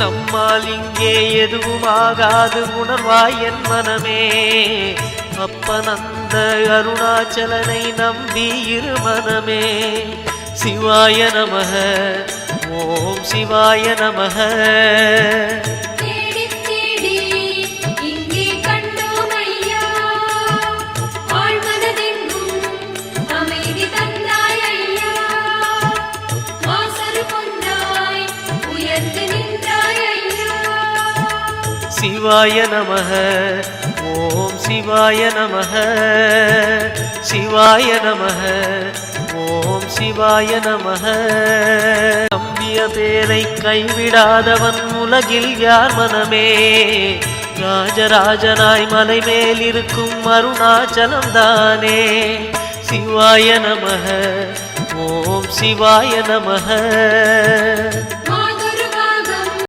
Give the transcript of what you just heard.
நம்மால் இங்கே எதுவும் ஆகாது உணர்வாய் என் மனமே. அப்பனந்த அருணாச்சலனை நம்பி இரு மனமே. சிவாய நமக ஓம் சிவாய நமக. சிவாய நமக ஓம் சிவாய நமக. சிவாய நமக ஓம் சிவாய நமக. நம்பிய பேரை கைவிடாதவன் உலகில் யார் மனமே. ராஜராஜனாய் மலை மேல் இருக்கும் அருணாச்சலம் தானே. சிவாய நமக ஓம் சிவாய நமக.